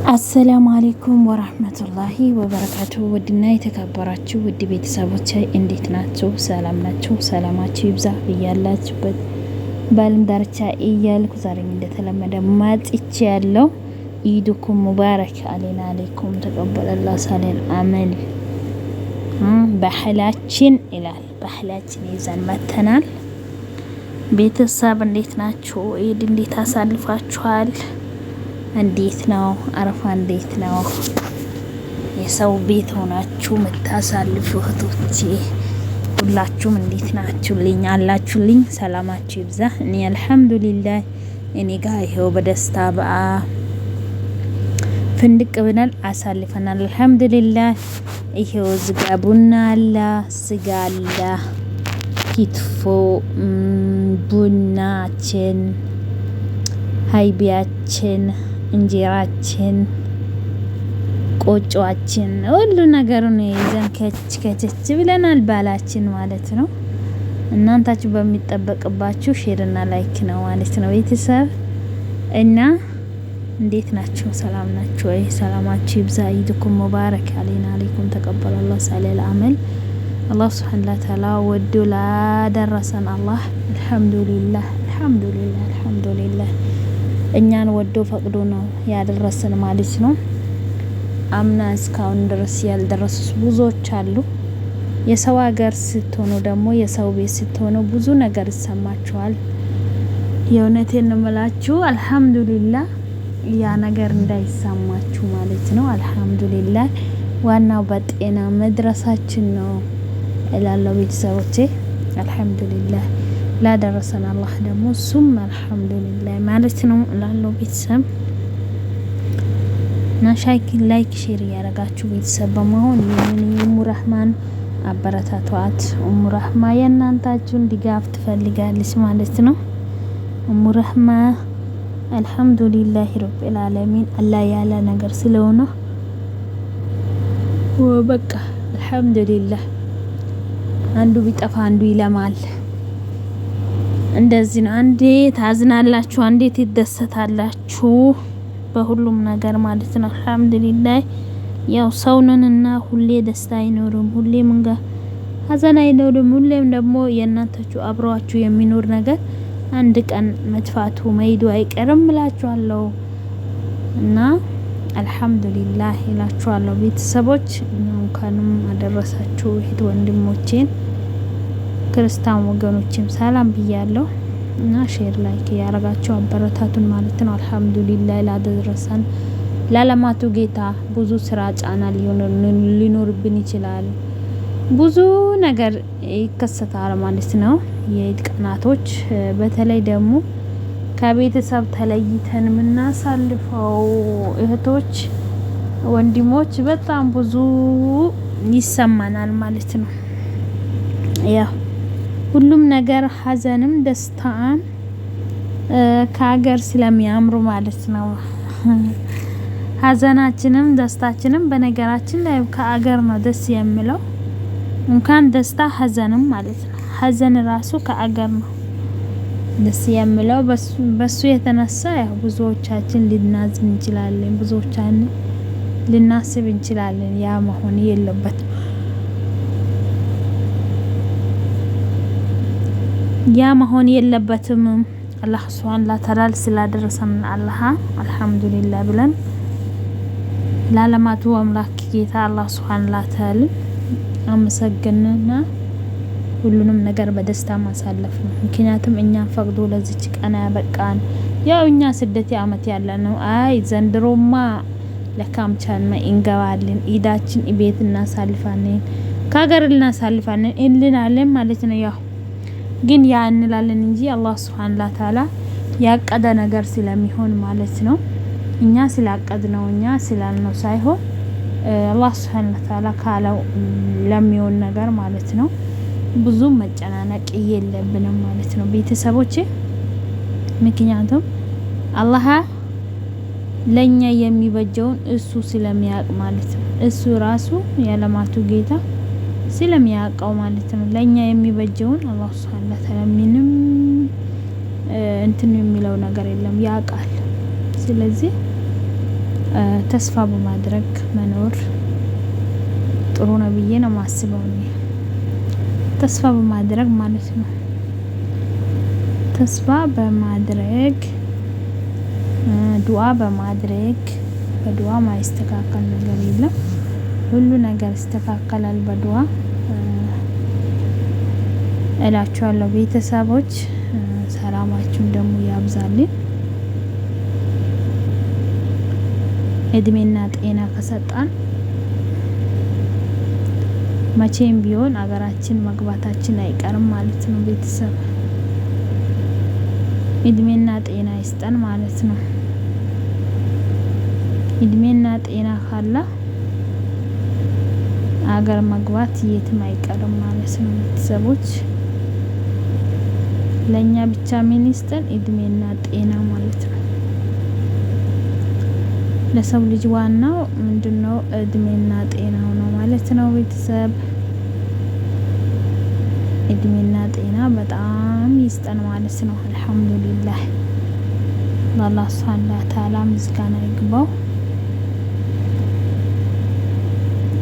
አሰላሙ አለይኩም ወራህመቱላሂ ወበረካቱ። ውድና የተከበራችሁ ውድ ቤተሰቦች እንዴት ናችሁ? ሰላም ናችሁ? ሰላማችሁ ይብዛ ብያላችሁበት በዓለም ዳርቻ እያልኩ ዛሬም እንደተለመደ ማጥቼ ያለው ኢድኩም ሙባረክ አለና አለይኩም ተቀበለላህ ሳለን አመል ባህላችን ይላል። ባህላችን ይዘን መተናል። ቤተሰብ እንዴት ናችሁ? ኢድ እንዴት አሳልፋችኋል? እንዴት ነው አረፋ? እንዴት ነው የሰው ቤት ሆናችሁ መታሳልፉ እህቶቼ? ሁላችሁም እንዴት ናችሁልኝ? አላችሁልኝ? ሰላማችሁ ይብዛ። እኔ አልሐምዱሊላህ እኔ ጋር ይሄው በደስታ ፍንድቅ ብለን አሳልፈናል። አልሐምዱሊላህ ይሄው ዝጋ ቡና አለ፣ ስጋ አለ፣ ክትፎ፣ ቡናችን፣ ሀይቢያችን፣ እንጀራችን፣ ቆጮአችን ሁሉ ነገሩን ይዘን ከቸች ብለናል። ባላችን ማለት ነው። እናንታችሁ በሚጠበቅባችሁ ሼርና ላይክ ነው ማለት ነው ቤተሰብ እና እንዴት ናችሁ? ሰላም ናችሁ ወይ? ሰላማችሁ ይብዛ። ኢድኩም ሙባረክ አለይና አለይኩም ተቀበለላህ ሳለል አመል አላህ ሱብሓነሁ ወተዓላ ወዶ ላደረሰን አላህ አልሐምዱሊላህ አልሐምዱሊላህ አልሐምዱሊላህ እኛን ወዶ ፈቅዶ ነው ያደረሰን ማለት ነው። አምና እስካሁን ድረስ ያልደረሱ ብዙዎች አሉ። የሰው ሀገር ስትሆኑ ደግሞ የሰው ቤት ስትሆኑ ብዙ ነገር ይሰማችኋል። የእውነቴን ነው የምላችሁ። አልሐምዱሊላህ ያ ነገር እንዳይሰማችሁ ማለት ነው። አልሐምዱሊላህ ዋናው በጤና መድረሳችን ነው እላለሁ ቤተሰቦቼ። አልሐምዱሊላህ ላደረሰን አላህ ደግሞ ሱም አልሐምዱሊላህ ማለት ነው እላለሁ ቤተሰብ እና ላይክ ሼር ያደረጋችሁ ቤተሰብ በመሆን የኡሙ ረህማን አበረታቷት። ኡሙ ረህማ የእናንታችሁን ድጋፍ ትፈልጋለች ማለት ነው። ኡሙ ረህማ አልሐምዱሊላህ ረቢል ዓለሚን አላህ ያለ ነገር ስለሆነ በቃ አልሐምዱሊላህ አንዱ ቢጠፋ አንዱ ይለማል። እንደዚህ ነው። አንዴ ታዝናላችሁ፣ አንዴ ትደሰታላችሁ በሁሉም ነገር ማለት ነው። አልሐምዱሊላህ ያው ሰውነንና ሁሌ ደስታ አይኖርም፣ ሁሌ መንጋ ሀዘን አይኖርም። ሁሌም ደግሞ የእናንተችሁ አብሯችሁ የሚኖር ነገር አንድ ቀን መጥፋቱ መሄዱ አይቀርም እላችኋለሁ እና አልሐምዱሊላህ እላችኋለሁ ቤተሰቦች። እንኳንም አደረሳችሁ እህት ወንድሞቼን ክርስቲያን ወገኖችም ሰላም ብያለሁ እና ሼር ላይክ ያረጋችሁ አበረታቱን ማለት ነው። አልሐምዱሊላህ ላደረሰን ለዓለማቱ ጌታ ብዙ ስራ ጫና ሊኖርብን ይችላል። ብዙ ነገር ይከሰታል ማለት ነው። የኢድ ቀናቶች በተለይ ደግሞ ከቤተሰብ ተለይተን የምናሳልፈው እህቶች ወንድሞች በጣም ብዙ ይሰማናል ማለት ነው። ያው ሁሉም ነገር ሀዘንም ደስታን ከሀገር ስለሚያምሩ ማለት ነው። ሀዘናችንም ደስታችንም በነገራችን ላይ ከሀገር ነው ደስ የሚለው። እንኳን ደስታ ሀዘንም ማለት ነው። ሀዘን ራሱ ከሀገር ነው ደስ የሚለው። በሱ የተነሳ ያው ብዙዎቻችን ልናዝን እንችላለን፣ ብዙዎቻችን ልናስብ እንችላለን። ያ መሆን የለበትም። ያ መሆን የለበትም። አላህ ሱብሓነሁ ወተዓላ ስላደረሰን አላህ አልሐምዱሊላህ ብለን ለዓለማቱ አምላክ ጌታ አላህ ሱብሓነሁ ወተዓላ አመሰግንና ሁሉንም ነገር በደስታ ማሳለፍ ነው። ምክንያቱም እኛ ፈቅዶ ለዚች ቀን ያበቃን ያው እኛ ስደት አመት ያለ ነው። አይ ዘንድሮማ ለካምቻን እንገባለን፣ ኢዳችን ቤት እናሳልፋለን፣ ከሀገር እናሳልፋለን እንላለን ማለት ነው። ያው ግን ያ እንላለን እንጂ አላህ ሱብሓነሁ ወተዓላ ያቀደ ነገር ስለሚሆን ማለት ነው። እኛ ስላቀድነው እኛ ስላልነው ሳይሆን አላህ ሱብሓነሁ ወተዓላ ካለው ለሚሆን ነገር ማለት ነው። ብዙ መጨናነቅ የለብንም ማለት ነው ቤተሰቦቼ። ምክንያቱም አላህ ለኛ የሚበጀውን እሱ ስለሚያውቅ ማለት ነው። እሱ ራሱ የዓለማቱ ጌታ ስለሚያውቀው ማለት ነው። ለኛ የሚበጀውን አላህ ሱብሓነሁ ወተዓላ ምንም እንትን የሚለው ነገር የለም፣ ያውቃል። ስለዚህ ተስፋ በማድረግ መኖር ጥሩ ነው ብዬ ነው ማስበው። ተስፋ በማድረግ ማለት ነው። ተስፋ በማድረግ ዱዓ በማድረግ በዱዓ ማይስተካከል ነገር የለም። ሁሉ ነገር ይስተካከላል በዱዓ እላችኋለሁ ቤተሰቦች። ሰላማችሁን ደግሞ ያብዛልኝ። እድሜና ጤና ከሰጣን መቼም ቢሆን አገራችን መግባታችን አይቀርም ማለት ነው ቤተሰብ። እድሜና ጤና ይስጠን ማለት ነው። እድሜና ጤና ካለ አገር መግባት የትም አይቀርም ማለት ነው ቤተሰቦች። ለኛ ብቻ ምን ይስጠን? እድሜና ጤና ማለት ነው። ለሰው ልጅ ዋናው ምንድነው? እድሜና ጤናው ነው ማለት ነው ቤተሰብ። እድሜና ጤና በጣም ይስጠን ማለት ነው። አልሐምዱሊላህ ለአላህ ሱብሓነሁ ወተዓላ ምስጋና ይግባው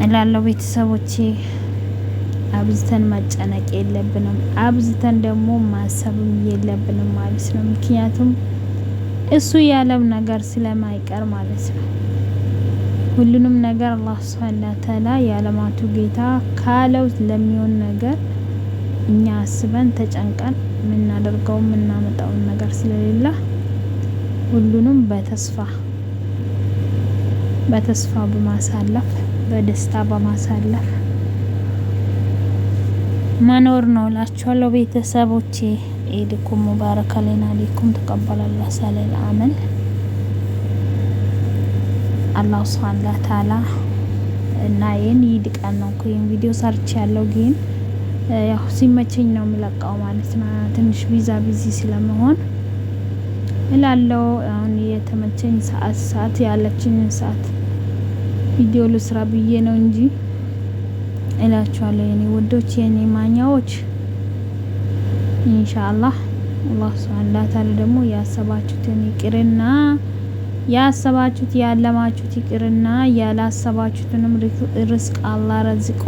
እላለሁ ቤተሰቦቼ። አብዝተን መጨነቅ የለብንም፣ አብዝተን ደግሞ ማሰብም የለብንም ማለት ነው። ምክንያቱም እሱ ያለው ነገር ስለማይቀር ማለት ነው። ሁሉንም ነገር አላህ ሱብሓነሁ ወተዓላ የዓለማቱ ጌታ ካለው ለሚሆን ነገር እኛ አስበን ተጨንቀን የምናደርገው የምናመጣው ነገር ስለሌለ ሁሉንም በተስፋ በማሳለፍ በደስታ በማሳለፍ መኖር ነው እላችኋለሁ ቤተሰቦቼ። ኢድኩም ሙባረክ አለይኩም ተቀበላላህ ሰለል አመል አላህ ሱብሓነሁ ወተዓላ እና ይሄን ቀን ነው ይሄን ቪዲዮ ሰርች ያለው ግን ያው ሲመቸኝ ነው የምለቀው ማለት ነው። ትንሽ ቢዚ ስለመሆን እላለሁ። አሁን የተመቸኝ ሰዓት ያለችኝ ሰዓት ቪዲዮ ልስራ ብዬ ነው እንጂ እላችኋለሁ የኔ ውዶች የኔ ማኛዎች። ኢንሻአላህ አላህ ሱብሓነሁ ወተዓላ ደግሞ ያሰባችሁትን ይቅርና ያሰባችሁት ያለማችሁት ይቅርና ያላሰባችሁትንም ርዝቅ አላህ ረዝቆ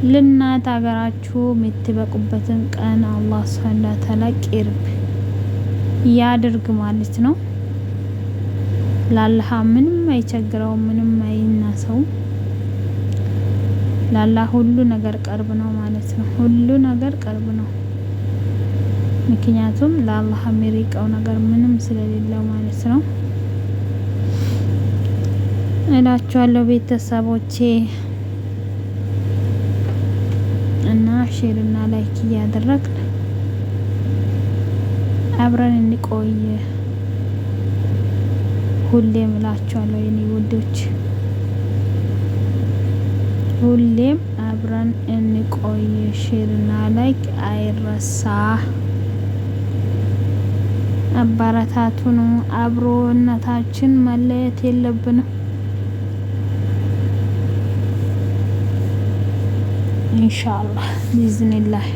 ለእናት ሀገራችሁ የምትበቁበትን ቀን አላህ ሱብሓነሁ ወተዓላ ቅርብ ያድርግ ማለት ነው። ላላህ ምንም አይቸግረው፣ ምንም አይናሰው። ላላህ ሁሉ ነገር ቅርብ ነው ማለት ነው። ሁሉ ነገር ቅርብ ነው። ምክንያቱም ለአላህ የሚርቀው ነገር ምንም ስለሌለው ማለት ነው እላችኋለሁ ቤተሰቦቼ። እና ሼር እና ላይክ እያደረግን አብረን እንቆይ ሁሌም እላችኋለሁ የኔ ውዶች። ሁሌም አብረን እንቆይ። ሼር እና ላይክ አይረሳ። አባራታቱን አብሮነታችን መለየት የለብንም ኢንሻአላህ ቢዝኒላህ።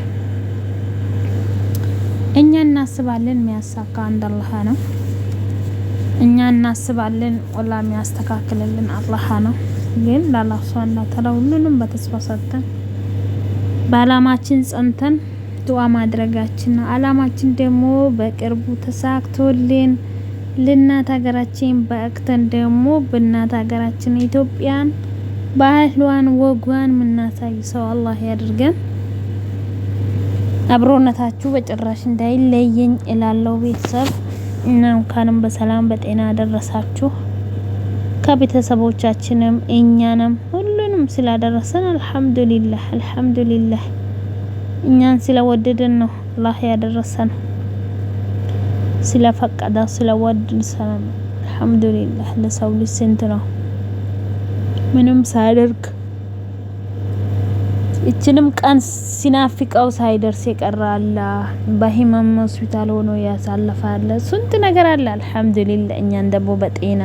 እኛ እናስባለን የሚያሳካ አንድ አላህ ነው። እኛ እናስባለን ወላ የሚያስተካክልልን አላህ ነው። ግን ለአላህ ሱብሓነሁ ወተዓላ ሁሉንም በተስፋ ሰጥተን በአላማችን ጸንተን ዱዓ ማድረጋችን ነው። አላማችን ደግሞ በቅርቡ ተሳክቶልን ለእናት ሀገራችን በአክተን ደግሞ በእናት ሀገራችን ኢትዮጵያን ባህሏን ወጓን ምናሳይ ሰው አላህ ያድርገን። አብሮነታችሁ በጭራሽ እንዳይለየኝ እላለሁ ቤተሰብ። እና እንኳንም በሰላም በጤና አደረሳችሁ። ከቤተሰቦቻችንም እኛንም ሁሉንም ስላደረሰን አልሐምዱሊላህ አልሐምዱሊላህ። እኛን ስለወደደን ነው አላህ ያደረሰን፣ ስለፈቀደ ስለወደደን አልሐምዱሊላህ። ለሰው ልጅ ስንት ነው ምንም ሳያደርግ እችንም ቀን ሲናፍቀው ሳይደርስ የቀራላ በህመም ሆስፒታል ሆኖ ያሳለፋለ ስንት ነገር አለ። አልሐምዱሊላህ እኛን ደግሞ በጤና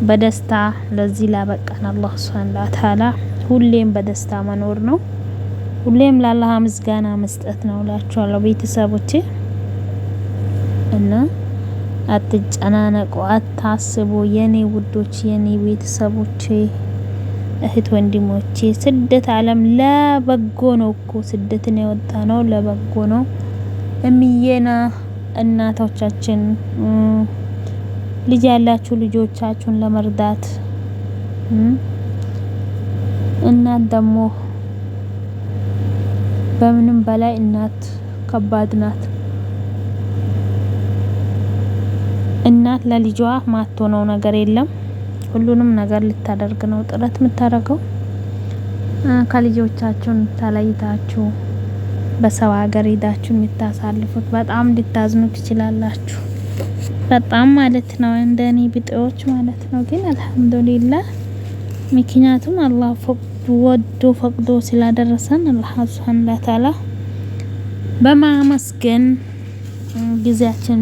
በደስታ ለዚህ ላበቃን አላህ ሱብሓነሁ ወተዓላ ሁሌም በደስታ መኖር ነው። ሁሌም ለአላህ ምስጋና መስጠት ነው እላችኋለሁ ቤተሰቦቼ። እና አትጨናነቁ፣ አታስቡ የኔ ውዶች፣ የኔ ቤተሰቦቼ፣ እህት ወንድሞቼ። ስደት ዓለም ለበጎ ነው እኮ ስደትን የወጣ ነው ለበጎ ነው። እምዬና እናቶቻችን ልጅ ያላችሁ ልጆቻችሁን ለመርዳት እናት ደግሞ በምንም በላይ እናት ከባድ ናት። እናት ለልጇ ማትሆነው ነገር የለም። ሁሉንም ነገር ልታደርግ ነው ጥረት የምታደርገው። ከልጆቻችሁን ተለይታችሁ በሰው ሀገር ሄዳችሁ የምታሳልፉት በጣም ልታዝኑ ትችላላችሁ። በጣም ማለት ነው እንደኔ ቢጤዎች ማለት ነው። ግን አልሐምዱሊላህ ምክንያቱም አላህ ወዶ ፈቅዶ ስላደረሰን አላህ ሱብሃነሁ ወተዓላ በማመስገን ጊዜያችን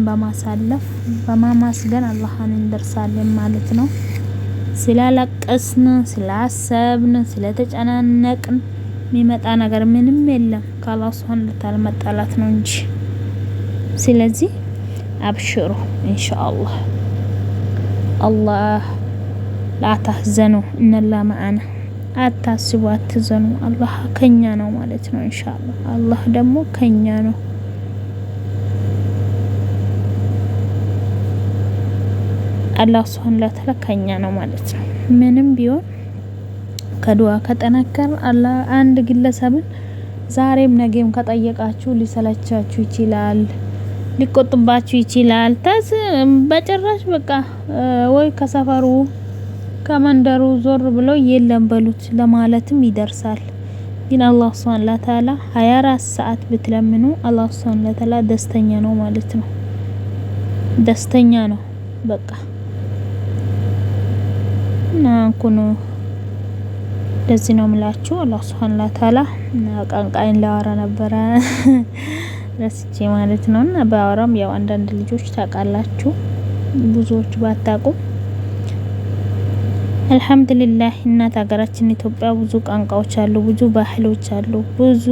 በማመስገን አላህን እንደርሳለን ማለት ነው። ስላለቀስን፣ ስላሰብን፣ ስለተጨናነቅን የሚመጣ ነገር ምንም የለም ከአላህ ሱብሃነሁ ወተዓላ መጣላት ነው እንጂ። ስለዚህ አብሽሩ ኢንሻአላህ። አላህ ላ ተህዘኑ እነላህ መዐና፣ አታስቡ፣ አትዘኑ፣ አላህ ከኛ ነው ማለት ነው ኢንሻአላህ። አላህ ደግሞ ከኛ ነው። አላህ ሱብሃነሁ ወተዓላ ከኛ ነው ማለት ነው። ምንም ቢሆን ከዱዓ ከጠነከር አላህ አንድ ግለሰብን ዛሬም ነገም ከጠየቃችሁ ሊሰለቻችሁ ይችላል፣ ሊቆጥባችሁ ይችላል። በጭራሽ በቃ ወይ ከሰፈሩ ከመንደሩ ዞር ብለው የለም በሉት ለማለትም ይደርሳል። ግን አላህ ሱብሃነሁ ወተዓላ 24 ሰዓት ብትለምኑ አላህ ሱብሃነሁ ወተዓላ ደስተኛ ነው ማለት ነው። ደስተኛ ነው በቃ ናንኩኑ ለዚህ ነው ምላችሁ። አላህ ሱብሃነሁ ወተዓላ ቃንቃይን ላወራ ነበረ ረስቼ ማለት ነው። እና ባወራም ያው አንዳንድ ልጆች ታውቃላችሁ፣ ብዙዎች ባታውቁም አልሐምዱሊላህ እናት ሀገራችን ኢትዮጵያ ብዙ ቋንቋዎች አሉ፣ ብዙ ባህሎች አሉ፣ ብዙ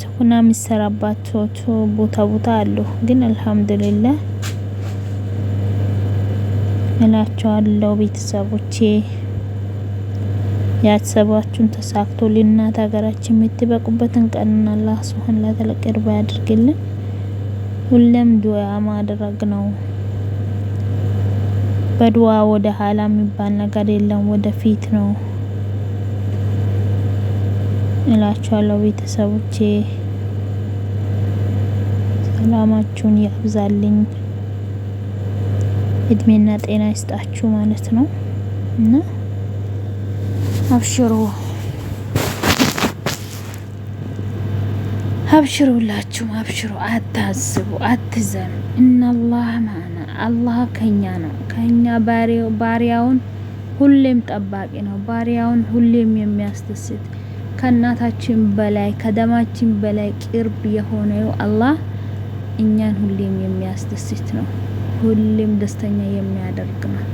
ትኩና የሚሰራባቸው ቦታ አሉ። ግን አልሐምዱሊላህ እላችኋለሁ ቤተሰቦቼ ያሰባችሁን ተሳክቶ ለእናት ሀገራችን የምትበቁበትን ቀን አላህ ሱብሃነሁ ወተዓላ ቅርብ ያድርግልን። ሁሌም ዱዓ ማድረግ ነው። በዱዓ ወደ ኋላ የሚባል ነገር የለም፣ ወደፊት ነው እላችኋለሁ ቤተሰቦቼ። ሰላማችሁን ያብዛልኝ፣ እድሜና ጤና ይስጣችሁ ማለት ነው። እና አብሽሩ አብሽሩላችሁ፣ አብሽሩ፣ አታስቡ፣ አትዘኑ። ኢነላህ ማዕና፣ አላህ ከኛ ነው። ከኛ ባሪያውን ሁሌም ጠባቂ ነው። ባሪያውን ሁሌም የሚያስደስት ከእናታችን በላይ ከደማችን በላይ ቅርብ የሆነው አላህ እኛን ሁሌም የሚያስደስት ነው። ሁሌም ደስተኛ የሚያደርግ ነው።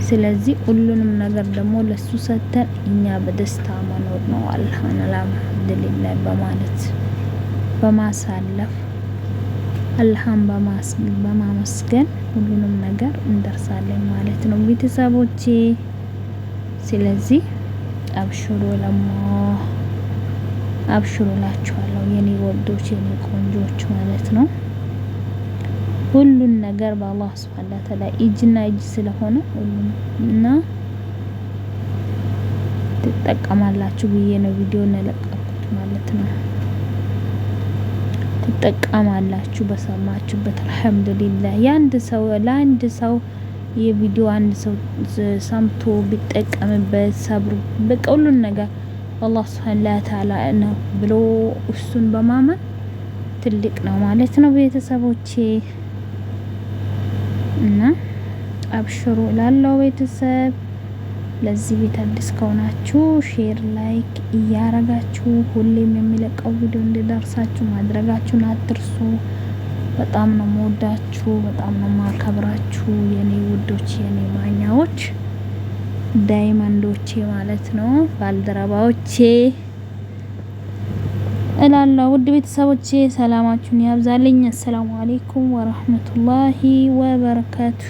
ስለዚህ ሁሉንም ነገር ደግሞ ለሱ ሰተን እኛ በደስታ መኖር ነው። አልሐምዱሊላህ በማለት በማሳለፍ አላህን በማመስገን ሁሉንም ነገር እንደርሳለን ማለት ነው ቤተሰቦቼ። ስለዚህ አብሽሩ ላችኋለሁ የኔ ወዶች፣ የኔ ቆንጆች ማለት ነው። ሁሉን ነገር በአላህ ሱብሃነሁ ወተዓላ እጅና እጅ ስለሆነ ሁሉም እና ትጠቀማላችሁ ብዬ ነው ቪዲዮ የለቀኩት ማለት ነው። ትጠቀማላችሁ በሰማችሁበት። አልሐምዱሊላህ ለአንድ ሰው የቪዲዮ አንድ ሰው ሰምቶ ቢጠቀምበት ሰብሩ በቃ ሁሉን ነገር አላህ ሱብሃነሁ ወተዓላ ነው ብሎ እሱን በማመን ትልቅ ነው ማለት ነው ቤተሰቦቼ። እና አብሽሩ ላለው ቤተሰብ ለዚህ ቤት አዲስ ከሆናችሁ ሼር ላይክ እያረጋችሁ ሁሌም የሚለቀው ቪዲዮ እንዲደርሳችሁ ማድረጋችሁን አትርሱ። በጣም ነው የምወዳችሁ፣ በጣም ነው የማከብራችሁ የኔ ውዶች፣ የኔ ማኛዎች፣ ዳይመንዶቼ ማለት ነው፣ ባልደረባዎቼ እላለሁ። ውድ ቤተሰቦቼ ሰላማችሁን ያብዛልኝ። አሰላሙ አለይኩም ወራህመቱላሂ ወበረካቱ።